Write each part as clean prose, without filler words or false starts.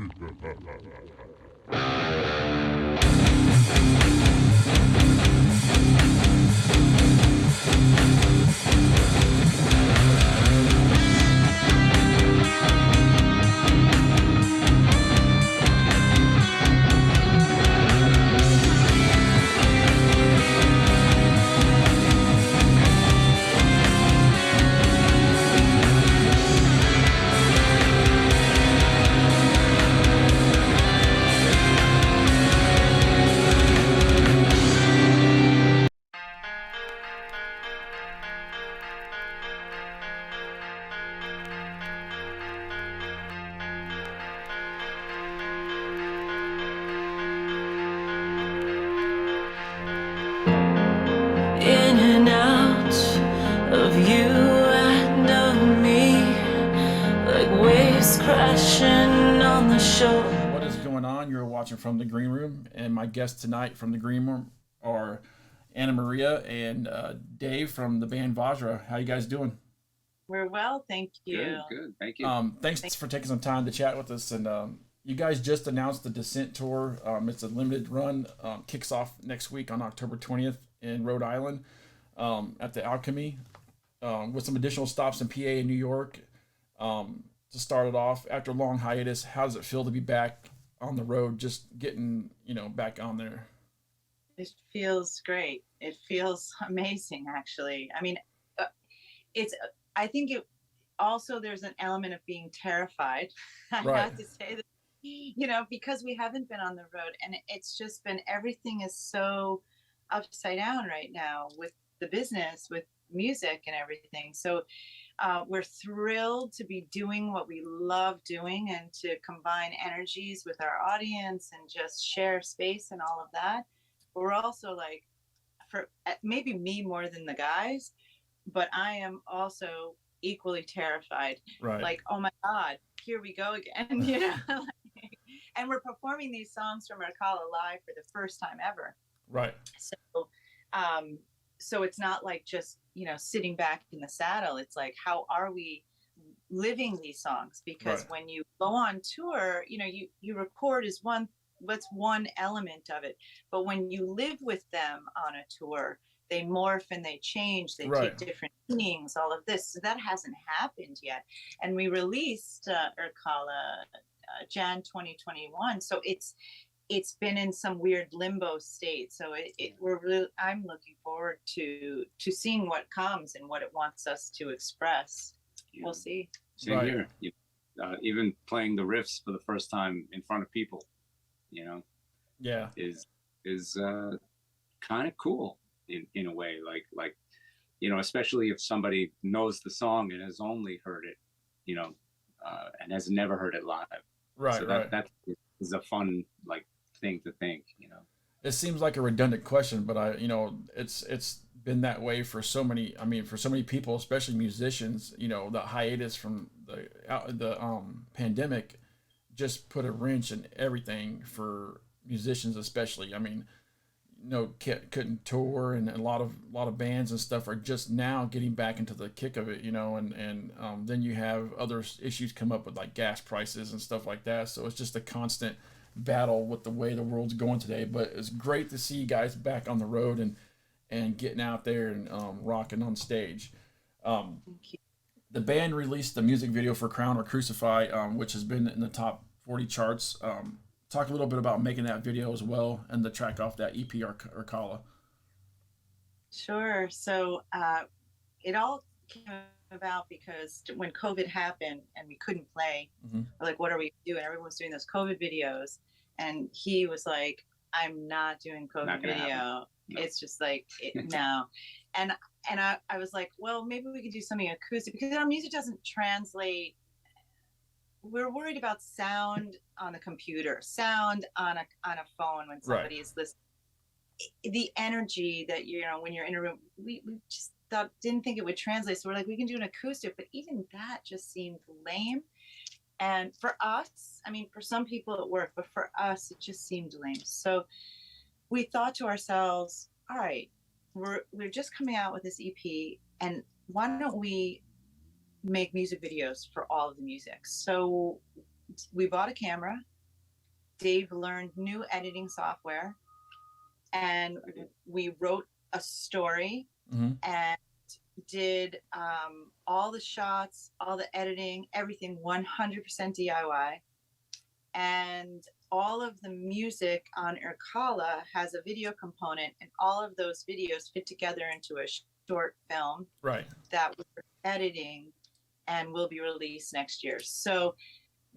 In and out of you and of me, like waves crashing on the shore. What is going on? You're watching From the Green Room, and my guests tonight from the Green Room are Annamaria and Dave from the band Vajra. How you guys doing? We're well, thank you. Good. Thank you. Thanks for taking some time to chat with us. And you guys just announced the Descent tour. It's a limited run. Kicks off next week on October 20th in Rhode Island at the Alchemy, with some additional stops in PA and New York. To start it off, after a long hiatus, how does it feel to be back on the road, just getting, back on there? It feels great. It feels amazing, actually. I mean, I think it also, there's an element of being terrified. I Right. have to say that, because we haven't been on the road, and it's just been, everything is so upside down right now with the business, with music and everything. So we're thrilled to be doing what we love doing and to combine energies with our audience and just share space and all of that. But we're also like, for maybe me more than the guys, but I am also equally terrified. Right. Like, oh my God, here we go again. And we're performing these songs from Arcala live for the first time ever. Right. So it's not like just, sitting back in the saddle. It's like, how are we living these songs? Because Right. when you go on tour, you record is what's one element of it. But when you live with them on a tour, they morph and they change. They Right. take different meanings, all of this. So that hasn't happened yet. And we released Arcala Jan 2021. So it's been in some weird limbo state. So I'm looking forward to seeing what comes and what it wants us to express. Yeah. We'll see. Same Right. here. Even playing the riffs for the first time in front of people, Yeah. is kind of cool in a way. Like especially if somebody knows the song and has only heard it, and has never heard it live. Right. So Right. that is a fun thing to think. It seems like a redundant question, but it's been that way for so many. I mean, for so many people, especially musicians. The hiatus from the pandemic just put a wrench in everything for musicians, especially. I mean, couldn't tour, and a lot of bands and stuff are just now getting back into the kick of it. And then you have other issues come up with like gas prices and stuff like that. So it's just a constant battle with the way the world's going today. But it's great to see you guys back on the road and getting out there and rocking on stage. Thank you. The band released the music video for Crown or Crucify, which has been in the top 40 charts. Talk a little bit about making that video as well, and the track off that EP Arcala. Sure. So it all came about because when COVID happened and we couldn't play, Mm-hmm. we're like, what are we doing? Everyone was doing those COVID videos. And he was like, I'm not doing COVID Not gonna video. happen. No. It's just like, no. And I was like, well, maybe we could do something acoustic, because our music doesn't translate. We're worried about sound on a computer, sound on a phone when somebody is listening. The energy that when you're in a room, we just didn't think it would translate. So we're like, we can do an acoustic, but even that just seemed lame. And for us, I mean, for some people it worked, but for us it just seemed lame. So we thought to ourselves, all right, we're just coming out with this EP, and why don't we make music videos for all of the music? So we bought a camera Dave learned new editing software, and we wrote a story and did all the shots, all the editing, everything 100% DIY. And all of the music on Ercala has a video component, and all of those videos fit together into a short film Right. that we're editing and will be released next year. So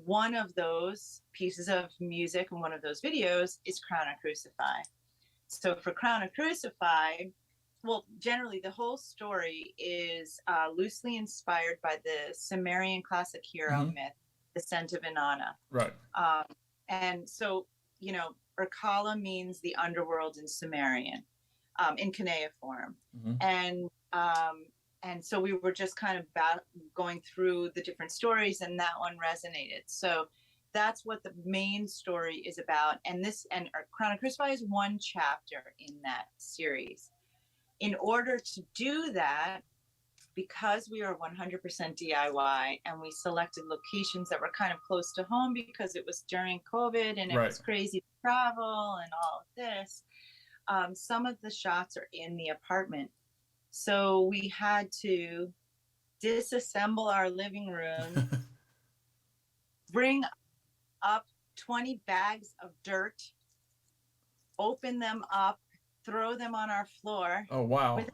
one of those pieces of music and one of those videos is Crown and Crucify. So for Crown and Crucify, well, generally the whole story is loosely inspired by the Sumerian classic hero myth, Descent of Inanna. Right. And so, you know, Ercala means the underworld in Sumerian, in cuneiform. And so we were just kind of going through the different stories, and that one resonated. So that's what the main story is about. And Crown and Crucify is one chapter in that series. In order to do that, because we are 100% DIY and we selected locations that were kind of close to home because it was during COVID and it was crazy to travel and all of this, some of the shots are in the apartment. So we had to disassemble our living room, bring up 20 bags of dirt, open them up, throw them on our floor. Oh, wow.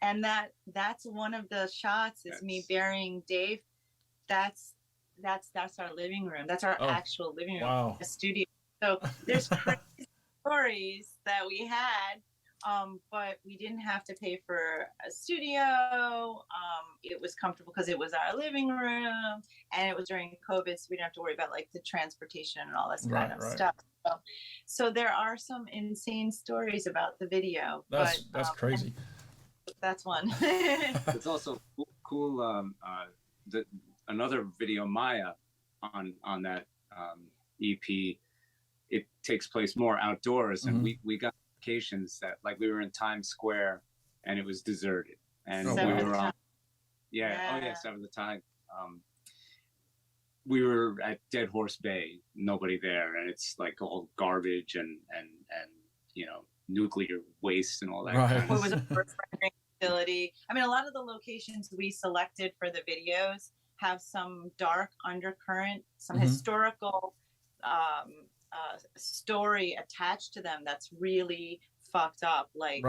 And that's one of the shots is me burying Dave. That's our living room. That's our actual living room. Wow. The studio. So there's crazy stories that we had, but we didn't have to pay for a studio. It was comfortable because it was our living room, and it was during COVID, so we didn't have to worry about like the transportation and all this kind of stuff. So there are some insane stories about the video. That's crazy. That's one. It's also cool. Another video, Maya, on that EP, it takes place more outdoors, and we got locations that, like, we were in Times Square, and it was deserted, and we were on. Seven of the time. We were at Dead Horse Bay, nobody there, and it's like all garbage and you know, nuclear waste and all that. Right. It was a first rendering facility. I mean, a lot of the locations we selected for the videos have some dark undercurrent, some historical story attached to them that's really fucked up, like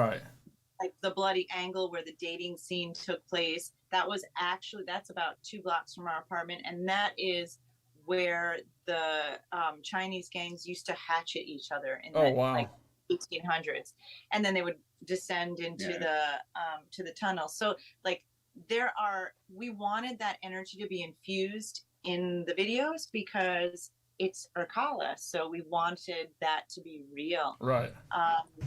the bloody angle where the dating scene took place. That's about 2 blocks from our apartment, and that is where the Chinese gangs used to hatchet each other in like 1800s, and then they would descend into the tunnel. So like we wanted that energy to be infused in the videos because it's Ercala, so we wanted that to be real. Right.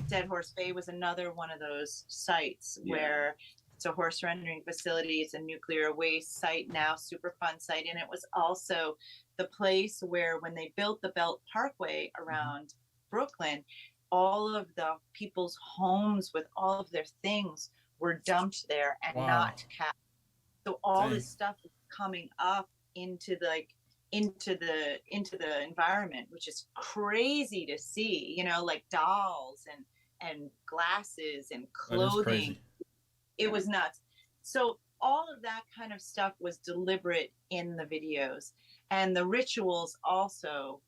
Dead Horse Bay was another one of those sites where it's a horse rendering facility. It's a nuclear waste site now, super fun site. And it was also the place where when they built the Belt Parkway around Brooklyn, all of the people's homes with all of their things were dumped there and not kept. So all this stuff is coming up into the environment, which is crazy to see, you know, like dolls and glasses and clothing. It was nuts. So all of that kind of stuff was deliberate in the videos, and the rituals also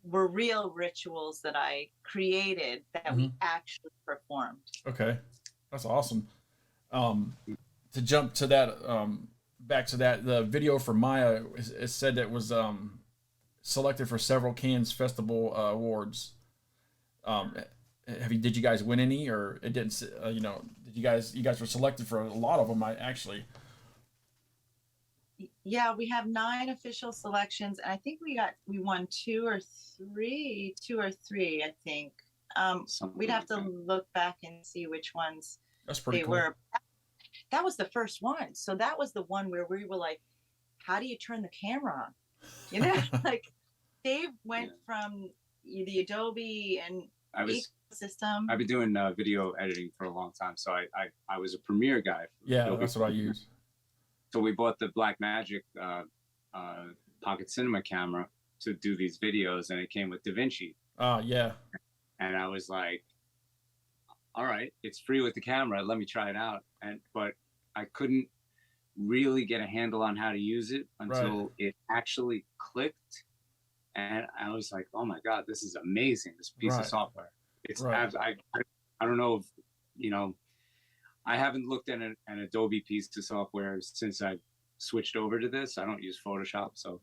were real rituals that I created that we actually performed. Okay, that's awesome. To jump to that, back to that, the video for Maya, it said that it was selected for several Cannes Festival awards. Did you guys win any, or it didn't? You guys were selected for a lot of them. Yeah, we have 9 official selections, and I think we won 2 or 3. I think. We'd have to look back and see which ones they were. That was the first one. So that was the one where we were like, how do you turn the camera on? You know, like Dave went from the Adobe and ecosystem. I've been doing video editing for a long time. So I was a Premiere guy. Adobe. That's what I use. So we bought the Blackmagic Pocket Cinema camera, to do these videos, and it came with DaVinci. Oh yeah. And I was like, all right, it's free with the camera. Let me try it out. But I couldn't really get a handle on how to use it until it actually clicked. And I was like, oh my God, this is amazing. This piece of software. It's I don't know if, you know, I haven't looked at an Adobe piece of software since I switched over to this. I don't use Photoshop. So,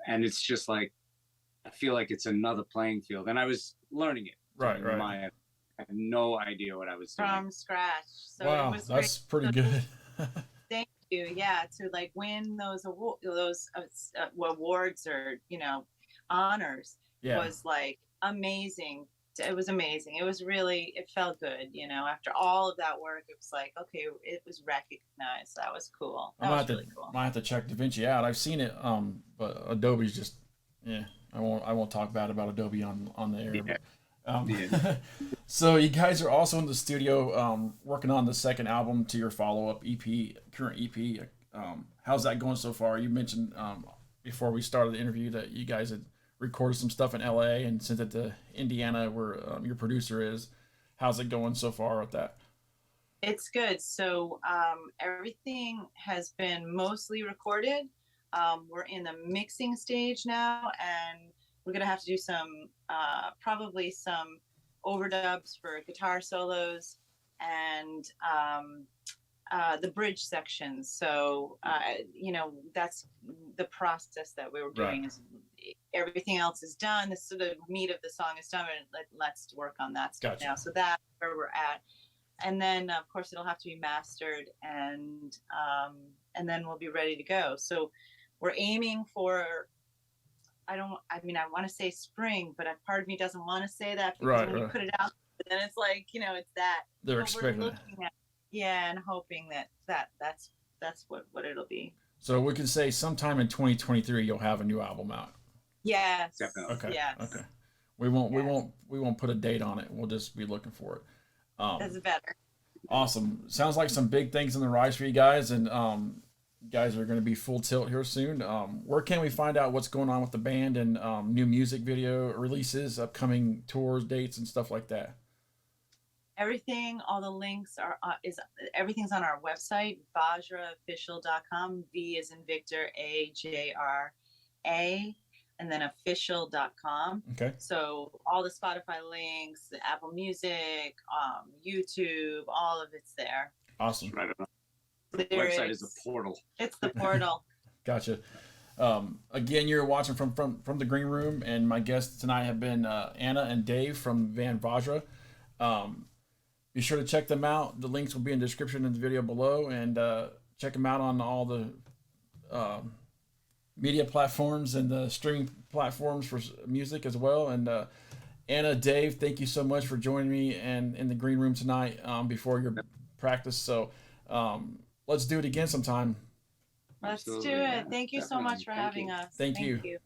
and it's just like, I feel like it's another playing field. And I was learning it. Right. I had no idea what I was doing. From scratch. So wow, it was that's great. pretty good. Thank you. Yeah, to like win those awards or, you know, honors was like amazing. It was amazing. It was really, it felt good, you know, after all of that work. It was like, okay, it was recognized. That was cool. That was really cool. Might have to check DaVinci out. I've seen it, but Adobe's just, I won't talk bad about Adobe on the air. Yeah. So you guys are also in the studio working on the second album to your follow-up EP, current EP. How's that going so far? You mentioned before we started the interview that you guys had recorded some stuff in LA and sent it to Indiana where your producer is. How's it going so far with that? It's good. So everything has been mostly recorded. We're in the mixing stage now, and we're going to have to do some, probably some overdubs for guitar solos and the bridge sections. So, you know, that's the process that we were doing. Is everything else is done. The sort of meat of the song is done, and let's work on that stuff now. So that's where we're at. And then, of course, it'll have to be mastered, and then we'll be ready to go. So we're aiming for, I want to say spring, but a part of me doesn't want to say that because when you put it out, then it's like, you know, it's that. They're expecting it. And hoping that's what it'll be. So we can say sometime in 2023 you'll have a new album out. Yes. Definitely. Okay. Yes. Okay. We won't put a date on it. We'll just be looking for it. That's better. Awesome. Sounds like some big things in the rise for you guys, and you guys are going to be full tilt here soon. Where can we find out what's going on with the band and new music video releases, upcoming tours, dates, and stuff like that? Everything, all the links everything's on our website, vajraofficial.com. V is in Victor, AJRA, and then official.com. Okay. So all the Spotify links, the Apple Music, YouTube, all of it's there. Awesome. Right on. The website is a portal. It's the portal. Gotcha. Again, you're watching from the green room, and my guests tonight have been Anna and Dave from Van Vajra. Be sure to check them out. The links will be in the description in the video below, and check them out on all the media platforms and the streaming platforms for music as well. And Anna, Dave, thank you so much for joining me and in the green room tonight before your practice. So let's do it again sometime. Let's do it. Thank you so much for having us. Thank you.